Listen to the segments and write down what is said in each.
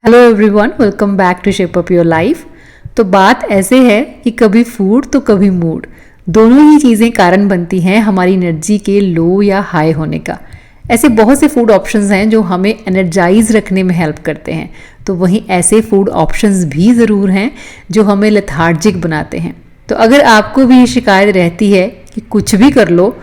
Hello everyone, welcome back to shape up your life. तो बात ऐसे है कि कभी फूड तो कभी मूड, दोनों ही चीज़ें कारण बनती हैं हमारी एनर्जी के लो या हाई होने का। ऐसे बहुत से फूड ऑप्शंस हैं जो हमें एनर्जाइज रखने में हेल्प करते हैं, तो वहीं ऐसे फूड ऑप्शंस भी ज़रूर हैं जो हमें लेथार्जिक बनाते हैं। तो अगर आपको भी ये शिकायत रहती है कि कुछ भी कर लो,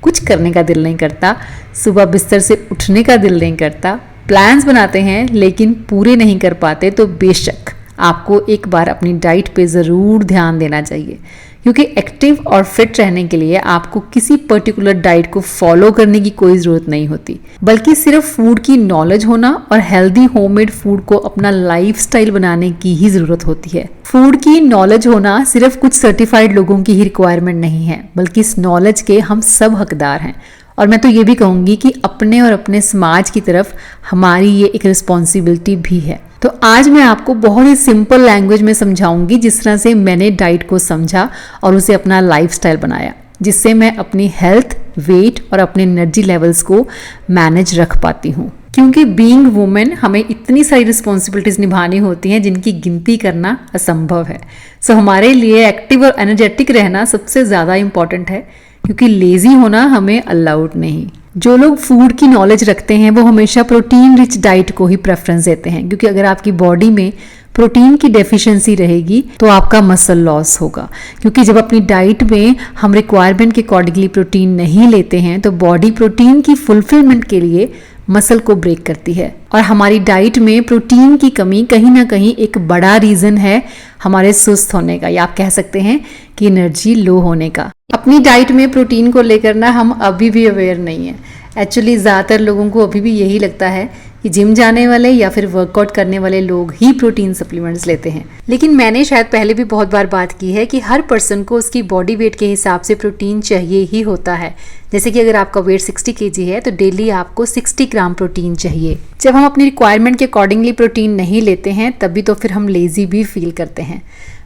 कुछ करने का दिल नहीं करता, सुबह बिस्तर से उठने का दिल नहीं करता, प्लान्स बनाते हैं लेकिन पूरे नहीं कर पाते, तो बेशक आपको एक बार अपनी डाइट पे ज़रूर ध्यान देना चाहिए, क्योंकि एक्टिव और फिट रहने के लिए आपको किसी पर्टिकुलर डाइट को फॉलो करने की कोई ज़रूरत नहीं होती, बल्कि सिर्फ फूड की नॉलेज होना और हेल्दी होममेड फूड को अपना लाइफस्टाइल बनाने की ही ज़रूरत होती है। फूड की नॉलेज होना सिर्फ कुछ सर्टिफाइड लोगों की ही रिक्वायरमेंट नहीं है, बल्कि इस नॉलेज के हम सब हकदार हैं। और मैं तो ये भी कहूँगी कि अपने और अपने समाज की तरफ हमारी ये एक रिस्पॉन्सिबिलिटी भी है। तो आज मैं आपको बहुत ही सिंपल लैंग्वेज में समझाऊंगी जिस तरह से मैंने डाइट को समझा और उसे अपना लाइफस्टाइल बनाया, जिससे मैं अपनी हेल्थ, वेट और अपने एनर्जी लेवल्स को मैनेज रख पाती हूँ। क्योंकि बीइंग वुमेन हमें इतनी सारी रिस्पॉन्सिबिलिटीज़ निभानी होती हैं जिनकी गिनती करना असंभव है। सो हमारे लिए एक्टिव और एनर्जेटिक रहना सबसे ज़्यादा इम्पॉर्टेंट है, क्योंकि लेज़ी होना हमें अलाउड नहीं। जो लोग फूड की नॉलेज रखते हैं वो हमेशा प्रोटीन रिच डाइट को ही प्रेफरेंस देते हैं, क्योंकि अगर आपकी बॉडी में प्रोटीन की डेफिशिएंसी रहेगी तो आपका मसल लॉस होगा। क्योंकि जब अपनी डाइट में हम रिक्वायरमेंट के अकॉर्डिंगली प्रोटीन नहीं लेते हैं तो बॉडी प्रोटीन की फुलफिलमेंट के लिए मसल को ब्रेक करती है, और हमारी डाइट में प्रोटीन की कमी कहीं ना कहीं एक बड़ा रीज़न है हमारे सुस्त होने का, या आप कह सकते हैं कि एनर्जी लो होने का। अपनी डाइट में प्रोटीन को लेकर ना हम अभी भी अवेयर नहीं हैं। एक्चुअली ज़्यादातर लोगों को अभी भी यही लगता है कि जिम जाने वाले या फिर वर्कआउट करने वाले लोग ही प्रोटीन सप्लीमेंट्स लेते हैं। लेकिन मैंने शायद पहले भी बहुत बार बात की है कि हर पर्सन को उसकी बॉडी वेट के हिसाब से प्रोटीन चाहिए ही होता है। जैसे कि अगर आपका वेट 60 kg है तो डेली आपको 60 ग्राम प्रोटीन चाहिए। जब हम अपनी रिक्वायरमेंट के अकॉर्डिंगली प्रोटीन नहीं लेते हैं तभी तो फिर हम लेजी भी फील करते हैं।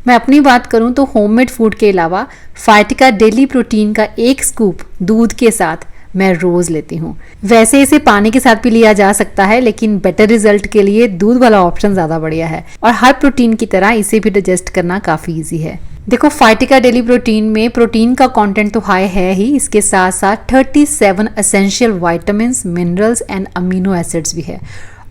मैं अपनी बात करूं तो होममेड फूड के अलावा फाइटिका डेली प्रोटीन का एक स्कूप दूध के साथ मैं रोज़ लेती हूँ। वैसे इसे पानी के साथ भी लिया जा सकता है, लेकिन बेटर रिजल्ट के लिए दूध वाला ऑप्शन ज़्यादा बढ़िया है, और हर प्रोटीन की तरह इसे भी डाइजेस्ट करना काफ़ी ईजी है। देखो, फाइटिका डेली प्रोटीन में प्रोटीन का कंटेंट तो हाई है ही, इसके साथ साथ 37 essential vitamins, minerals and amino acids भी है,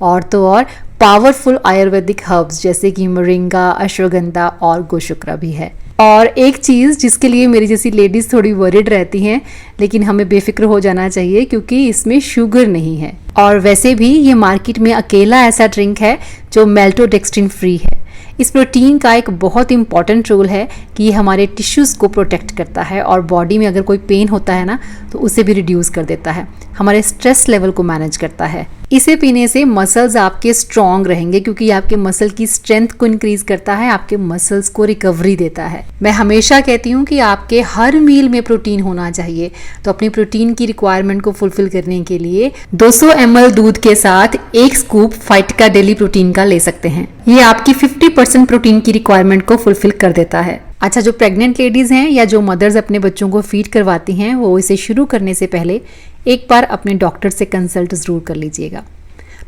और तो और पावरफुल आयुर्वेदिक हर्ब्स जैसे कि मोरिंगा, अश्वगंधा और गोशुक्रा भी है। और एक चीज़ जिसके लिए मेरी जैसी लेडीज़ थोड़ी वरिड रहती हैं, लेकिन हमें बेफिक्र हो जाना चाहिए क्योंकि इसमें शुगर नहीं है, और वैसे भी ये मार्केट में अकेला ऐसा ड्रिंक है जो मेल्टोडेक्स्ट्रिन फ्री है। इस प्रोटीन का एक बहुत इंपॉर्टेंट रोल है कि ये हमारे टिश्यूज़ को प्रोटेक्ट करता है, और बॉडी में अगर कोई पेन होता है ना तो उसे भी रिड्यूस कर देता है, हमारे स्ट्रेस लेवल को मैनेज करता है। इसे पीने से मसल्स आपके स्ट्रॉन्ग रहेंगे, क्योंकि आपके मसल की स्ट्रेंथ को इंक्रीज करता है, आपके मसल्स को रिकवरी देता है। मैं हमेशा कहती हूँ कि आपके हर मील में प्रोटीन होना चाहिए, तो अपनी प्रोटीन की रिक्वायरमेंट को फुलफिल करने के लिए 200 ml दूध के साथ एक स्कूप फाइटिका डेली प्रोटीन का ले सकते हैं। ये आपकी 50% प्रोटीन की रिक्वायरमेंट को फुलफिल कर देता है। अच्छा, जो प्रेग्नेंट लेडीज़ हैं या जो मदर्स अपने बच्चों को फीड करवाती हैं, वो इसे शुरू करने से पहले एक बार अपने डॉक्टर से कंसल्ट ज़रूर कर लीजिएगा।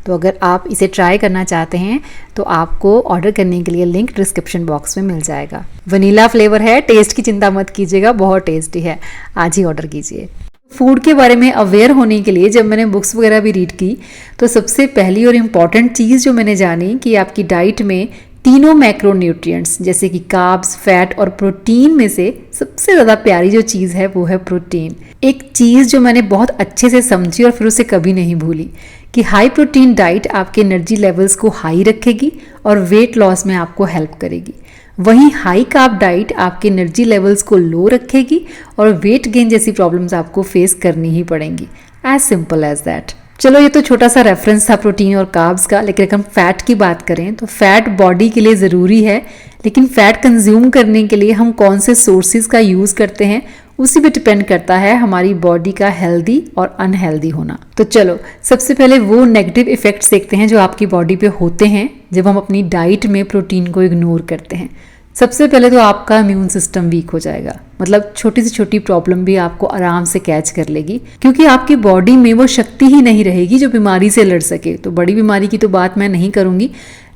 तो अगर आप इसे ट्राई करना चाहते हैं तो आपको ऑर्डर करने के लिए लिंक डिस्क्रिप्शन बॉक्स में मिल जाएगा। वनीला फ्लेवर है, टेस्ट की चिंता मत कीजिएगा, बहुत टेस्टी है, आज ही ऑर्डर कीजिए। फूड के बारे में अवेयर होने के लिए जब मैंने बुक्स वगैरह भी रीड की तो सबसे पहली और इम्पॉर्टेंट चीज़ जो मैंने जानी कि आपकी डाइट में तीनों मैक्रोन्यूट्रिएंट्स जैसे कि कार्ब्स, फैट और प्रोटीन में से सबसे ज़्यादा प्यारी जो चीज़ है वो है प्रोटीन। एक चीज़ जो मैंने बहुत अच्छे से समझी और फिर उसे कभी नहीं भूली कि हाई प्रोटीन डाइट आपके एनर्जी लेवल्स को हाई रखेगी और वेट लॉस में आपको हेल्प करेगी। वहीं हाई कार्ब डाइट आपके एनर्जी लेवल्स को लो रखेगी और वेट गेन जैसी प्रॉब्लम्स आपको फेस करनी ही पड़ेंगी। As simple as that. चलो, ये तो छोटा सा रेफरेंस था प्रोटीन और कार्ब्स का, लेकिन अगर हम फैट की बात करें तो फैट बॉडी के लिए ज़रूरी है, लेकिन फैट कंज्यूम करने के लिए हम कौन से सोर्सेज का यूज़ करते हैं उसी पे डिपेंड करता है हमारी बॉडी का हेल्दी और अनहेल्दी होना। तो चलो, सबसे पहले वो नेगेटिव इफेक्ट्स देखते हैं जो आपकी बॉडी पे होते हैं जब हम अपनी डाइट में प्रोटीन को इग्नोर करते हैं। सबसे पहले तो आपका इम्यून सिस्टम वीक हो जाएगा, मतलब छोटी से छोटी प्रॉब्लम भी आपको आराम से कैच कर लेगी, क्योंकि आपकी बॉडी में वो शक्ति ही नहीं रहेगी जो बीमारी से लड़ सके। तो बड़ी बीमारी की तो बात मैं नहीं करूंगी,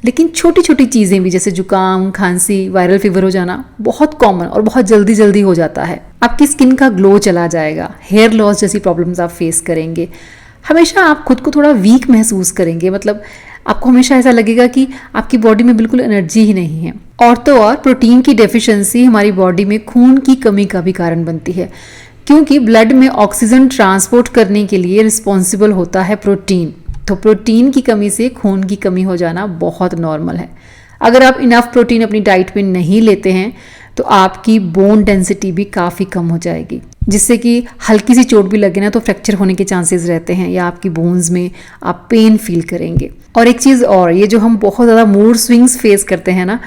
लेकिन छोटी छोटी चीज़ें भी जैसे जुकाम, खांसी, वायरल फीवर हो जाना बहुत कॉमन और बहुत जल्दी जल्दी हो जाता है। आपकी स्किन का ग्लो चला जाएगा, हेयर लॉस जैसी प्रॉब्लम्स आप फेस करेंगे। हमेशा आप खुद को थोड़ा वीक महसूस करेंगे, मतलब आपको हमेशा ऐसा लगेगा कि आपकी बॉडी में बिल्कुल एनर्जी ही नहीं है। और तो और प्रोटीन की डेफिशिएंसी हमारी बॉडी में खून की कमी का भी कारण बनती है, क्योंकि ब्लड में ऑक्सीजन ट्रांसपोर्ट करने के लिए रिस्पॉन्सिबल होता है प्रोटीन। तो प्रोटीन की कमी से खून की कमी हो जाना बहुत नॉर्मल है। अगर आप इनफ प्रोटीन अपनी डाइट में नहीं लेते हैं तो आपकी बोन डेंसिटी भी काफ़ी कम हो जाएगी, जिससे कि हल्की सी चोट भी लगे ना तो फ्रैक्चर होने के चांसेस रहते हैं, या आपकी बोन्स में आप पेन फील करेंगे। और एक चीज़ और, ये जो हम बहुत ज़्यादा मूड स्विंग्स फेस करते हैं ना,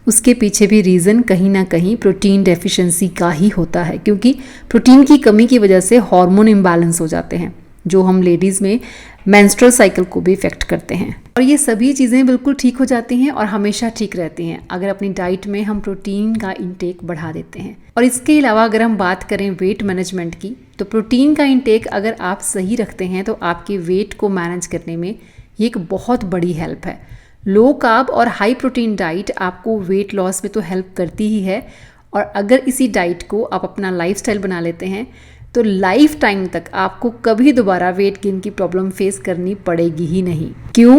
उसके पीछे भी रीज़न कहीं ना कहीं प्रोटीन डेफिशिएंसी का ही होता है, क्योंकि प्रोटीन की कमी की वजह से हार्मोन इम्बैलेंस हो जाते हैं, जो हम लेडीज़ में मेंस्ट्रुअल साइकिल को भी इफेक्ट करते हैं। और ये सभी चीज़ें बिल्कुल ठीक हो जाती हैं और हमेशा ठीक रहती हैं अगर अपनी डाइट में हम प्रोटीन का इंटेक बढ़ा देते हैं। और इसके अलावा अगर हम बात करें वेट मैनेजमेंट की, तो प्रोटीन का इंटेक अगर आप सही रखते हैं तो आपके वेट को मैनेज करने में ये एक बहुत बड़ी हेल्प है। लो कार्ब और हाई प्रोटीन डाइट आपको वेट लॉस में तो हेल्प करती ही है, और अगर इसी डाइट को आप अपना लाइफस्टाइल बना लेते हैं तो लाइफ टाइम तक आपको कभी दोबारा वेट गेन की प्रॉब्लम फेस करनी पड़ेगी ही नहीं। क्यों?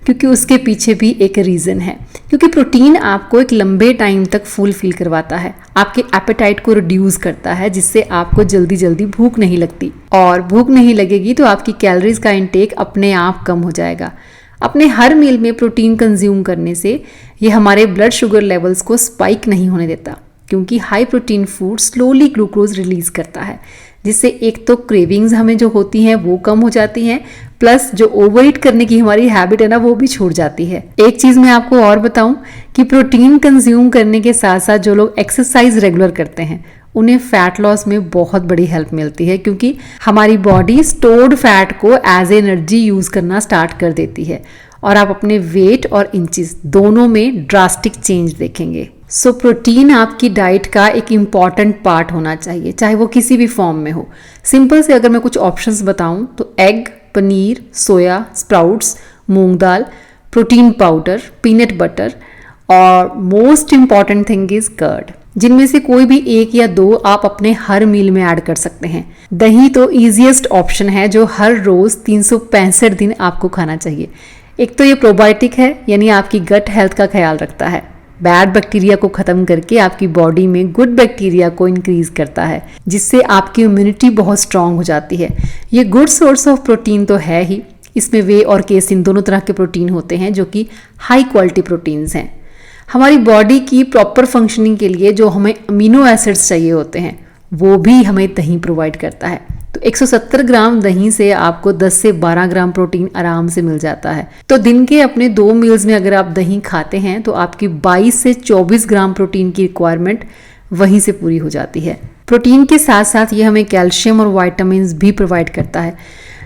क्योंकि उसके पीछे भी एक रीज़न है, क्योंकि प्रोटीन आपको एक लंबे टाइम तक फुल फील करवाता है, आपके एपेटाइट को रिड्यूस करता है, जिससे आपको जल्दी जल्दी भूख नहीं लगती, और भूख नहीं लगेगी तो आपकी कैलोरीज का इंटेक अपने आप कम हो जाएगा। अपने हर मील में प्रोटीन कंज्यूम करने से ये हमारे ब्लड शुगर लेवल्स को स्पाइक नहीं होने देता, क्योंकि high protein food slowly glucose release करता है, जिससे एक तो क्रेविंग्स हमें जो होती हैं वो कम हो जाती हैं, प्लस जो ओवर ईट करने की हमारी हैबिट है ना वो भी छूट जाती है। एक चीज़ मैं आपको और बताऊं कि प्रोटीन कंज्यूम करने के साथ साथ जो लोग एक्सरसाइज रेगुलर करते हैं उन्हें फैट लॉस में बहुत बड़ी हेल्प मिलती है, क्योंकि हमारी बॉडी स्टोर्ड फैट को एज एनर्जी यूज़ करना स्टार्ट कर देती है, और आप अपने वेट और इंचेस दोनों में ड्रास्टिक चेंज देखेंगे। सो प्रोटीन आपकी डाइट का एक इम्पॉर्टेंट पार्ट होना चाहिए, चाहे वो किसी भी फॉर्म में हो। सिंपल से अगर मैं कुछ ऑप्शंस बताऊं तो एग, पनीर, सोया, स्प्राउट्स, मूंग दाल, प्रोटीन पाउडर, पीनट बटर, और most important thing is curd, जिनमें से कोई भी एक या दो आप अपने हर मील में ऐड कर सकते हैं। दही तो ईजिएस्ट ऑप्शन है जो हर रोज 365 दिन आपको खाना चाहिए। एक तो ये प्रोबायोटिक है, यानी आपकी गट हेल्थ का ख्याल रखता है, बैड बैक्टीरिया को खत्म करके आपकी बॉडी में गुड बैक्टीरिया को इंक्रीज करता है, जिससे आपकी इम्यूनिटी बहुत स्ट्रांग हो जाती है। ये गुड सोर्स ऑफ प्रोटीन तो है ही, इसमें वे और केसिन दोनों तरह के प्रोटीन होते हैं जो कि हाई क्वालिटी प्रोटीन्स हैं। हमारी बॉडी की प्रॉपर फंक्शनिंग के लिए जो हमें अमीनो एसिड्स चाहिए होते हैं वो भी हमें दही प्रोवाइड करता है। तो 170 ग्राम दही से आपको 10 से 12 ग्राम प्रोटीन आराम से मिल जाता है। तो दिन के अपने 2 मील्स में अगर आप दही खाते हैं तो आपकी 22 से 24 ग्राम प्रोटीन की रिक्वायरमेंट वहीं से पूरी हो जाती है। प्रोटीन के साथ साथ ये हमें कैल्शियम और विटामिन्स भी प्रोवाइड करता है।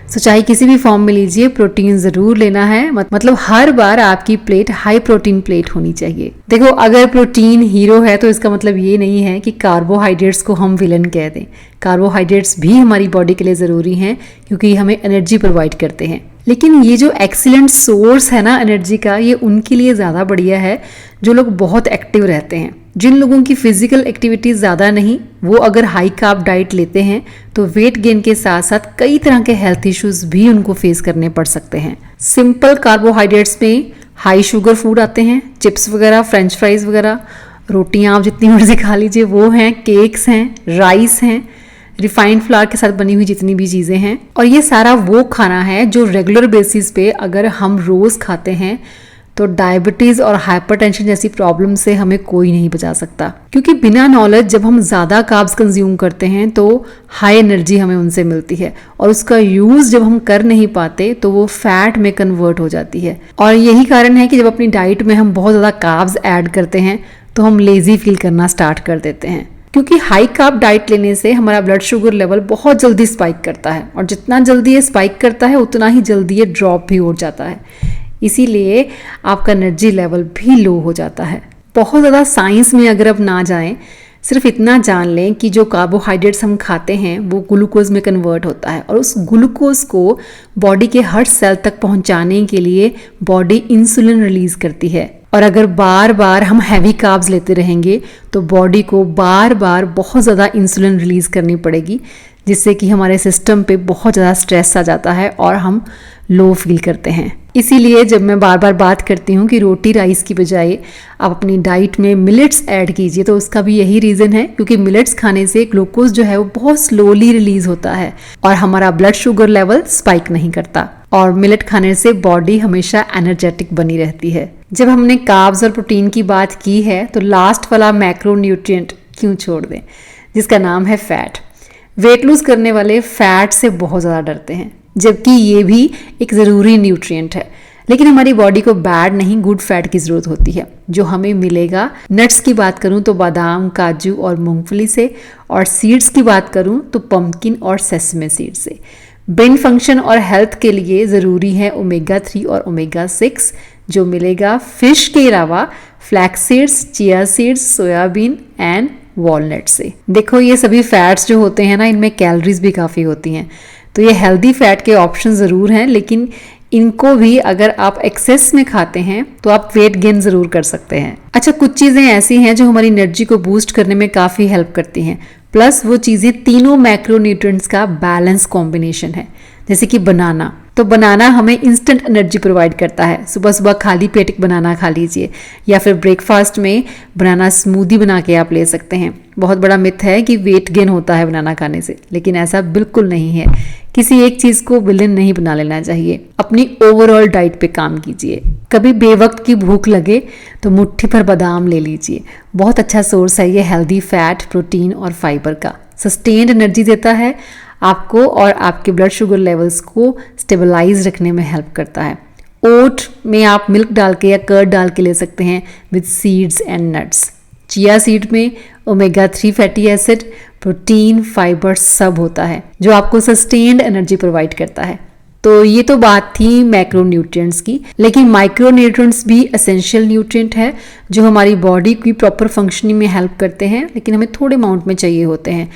सो चाहे किसी भी फॉर्म में लीजिए, प्रोटीन ज़रूर लेना है, मतलब हर बार आपकी प्लेट हाई प्रोटीन प्लेट होनी चाहिए। देखो, अगर प्रोटीन हीरो है तो इसका मतलब ये नहीं है कि कार्बोहाइड्रेट्स को हम विलन कह दें। कार्बोहाइड्रेट्स भी हमारी बॉडी के लिए ज़रूरी हैं, क्योंकि हमें एनर्जी प्रोवाइड करते हैं। लेकिन ये जो एक्सीलेंट सोर्स है ना एनर्जी का, ये उनके लिए ज़्यादा बढ़िया है जो लोग बहुत एक्टिव रहते हैं। जिन लोगों की फिजिकल एक्टिविटी ज़्यादा नहीं, वो अगर हाई कार्ब डाइट लेते हैं तो वेट गेन के साथ साथ कई तरह के हेल्थ इश्यूज भी उनको फेस करने पड़ सकते हैं। सिंपल कार्बोहाइड्रेट्स में हाई शुगर फूड आते हैं, चिप्स वगैरह, फ्रेंच फ्राइज वगैरह, रोटियां आप जितनी मर्जी खा लीजिए वो हैं, केक्स हैं, राइस हैं, रिफाइंड फ्लावर के साथ बनी हुई जितनी भी चीज़ें हैं। और ये सारा वो खाना है जो रेगुलर बेसिस पे अगर हम रोज़ खाते हैं तो डायबिटीज़ और हाइपरटेंशन जैसी प्रॉब्लम से हमें कोई नहीं बचा सकता, क्योंकि बिना नॉलेज जब हम ज़्यादा कार्ब्स कंज्यूम करते हैं तो हाई एनर्जी हमें उनसे मिलती है, और उसका यूज़ जब हम कर नहीं पाते तो वो फैट में कन्वर्ट हो जाती है। और यही कारण है कि जब अपनी डाइट में हम बहुत ज़्यादा कार्ब्स ऐड करते हैं तो हम लेज़ी फील करना स्टार्ट कर देते हैं, क्योंकि हाई कार्ब डाइट लेने से हमारा ब्लड शुगर लेवल बहुत जल्दी स्पाइक करता है, और जितना जल्दी ये स्पाइक करता है उतना ही जल्दी ये ड्रॉप भी हो जाता है। इसीलिए आपका एनर्जी लेवल भी लो हो जाता है। बहुत ज़्यादा साइंस में अगर अब ना जाएं सिर्फ इतना जान लें कि जो कार्बोहाइड्रेट्स हम खाते हैं वो ग्लूकोज में कन्वर्ट होता है, और उस ग्लूकोज को बॉडी के हर सेल तक पहुंचाने के लिए बॉडी इंसुलिन रिलीज करती है। और अगर बार बार हम हैवी कार्ब्स लेते रहेंगे तो बॉडी को बार बार बहुत ज़्यादा इंसुलिन रिलीज करनी पड़ेगी, जिससे कि हमारे सिस्टम पे बहुत ज़्यादा स्ट्रेस आ जाता है और हम लो फील करते हैं। इसीलिए जब मैं बार बार बात करती हूँ कि रोटी राइस की बजाय आप अपनी डाइट में मिलेट्स ऐड कीजिए, तो उसका भी यही रीज़न है, क्योंकि मिलेट्स खाने से ग्लूकोज जो है वो बहुत स्लोली रिलीज होता है और हमारा ब्लड शुगर लेवल स्पाइक नहीं करता, और मिलेट खाने से बॉडी हमेशा एनर्जेटिक बनी रहती है। जब हमने कार्ब्स और प्रोटीन की बात की है तो लास्ट वाला मैक्रोन्यूट्रिएंट क्यों छोड़ दें, जिसका नाम है फैट। वेट लूज करने वाले फैट से बहुत ज़्यादा डरते हैं, जबकि ये भी एक ज़रूरी न्यूट्रिएंट है। लेकिन हमारी बॉडी को बैड नहीं, गुड फैट की ज़रूरत होती है, जो हमें मिलेगा नट्स की बात करूँ तो बादाम, काजू और मूंगफली से, और सीड्स की बात करूँ तो पम्पकिन और सेसमे सीड से। ब्रेन फंक्शन और हेल्थ के लिए ज़रूरी है ओमेगा 3 और ओमेगा 6, जो मिलेगा फिश के अलावा flax seeds, chia seeds, soybean and walnut से। देखो ये सभी फैट्स जो होते हैं ना, इनमें कैलोरीज भी काफ़ी होती हैं, तो ये हेल्दी फैट के ऑप्शन ज़रूर हैं, लेकिन इनको भी अगर आप एक्सेस में खाते हैं तो आप वेट गेन ज़रूर कर सकते हैं। अच्छा, कुछ चीज़ें ऐसी हैं जो हमारी एनर्जी को बूस्ट करने में काफ़ी हेल्प करती हैं, प्लस वो चीज़ें तीनों मैक्रोन्यूट्रिएंट्स का बैलेंस कॉम्बिनेशन है। जैसे कि बनाना, तो बनाना हमें इंस्टेंट एनर्जी प्रोवाइड करता है। सुबह सुबह खाली पेट एक बनाना खा लीजिए, या फिर ब्रेकफास्ट में बनाना स्मूदी बना के आप ले सकते हैं। बहुत बड़ा मिथ है कि वेट गेन होता है बनाना खाने से, लेकिन ऐसा बिल्कुल नहीं है। किसी एक चीज़ को विलेन नहीं बना लेना चाहिए, अपनी ओवरऑल डाइट पे काम कीजिए। कभी बेवक्त की भूख लगे तो मुट्ठी भर बादाम ले लीजिए, बहुत अच्छा सोर्स है ये हेल्दी फैट, प्रोटीन और फाइबर का। सस्टेन्ड एनर्जी देता है आपको और आपके ब्लड शुगर लेवल्स को स्टेबलाइज रखने में हेल्प करता है। ओट में आप मिल्क डाल के या कर्ड डाल के ले सकते हैं with seeds and nuts. Chia seed में omega 3 fatty acid, protein, fibre सब होता है, जो आपको सस्टेन्ड एनर्जी प्रोवाइड करता है। तो ये तो बात थी मैक्रोन्यूट्रिएंट्स की, लेकिन माइक्रोन्यूट्रिएंट्स भी एसेंशियल न्यूट्रिएंट है जो हमारी बॉडी की प्रॉपर फंक्शनिंग में हेल्प करते हैं, लेकिन हमें थोड़े अमाउंट में चाहिए होते हैं।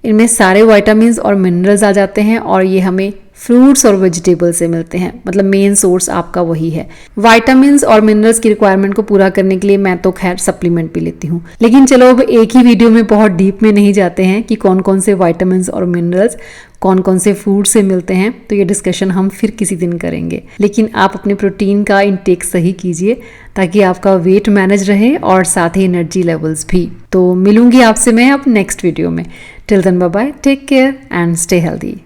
इनमें सारे विटामिन्स और मिनरल्स आ जाते हैं, और ये हमें फ्रूट्स और वेजिटेबल से मिलते हैं, मतलब मेन सोर्स आपका वही है। विटामिन्स और मिनरल्स की रिक्वायरमेंट को पूरा करने के लिए मैं तो खैर सप्लीमेंट भी लेती हूँ। लेकिन चलो अब एक ही वीडियो में बहुत डीप में नहीं जाते हैं कि कौन कौन से विटामिन्स और मिनरल्स कौन कौन से फूड से मिलते हैं, तो ये डिस्कशन हम फिर किसी दिन करेंगे। लेकिन आप अपने प्रोटीन का इंटेक सही कीजिए ताकि आपका वेट मैनेज रहे और साथ ही एनर्जी लेवल्स भी। तो मिलूंगी आपसे मैं अब नेक्स्ट वीडियो में। Till then bye bye, take care and stay healthy.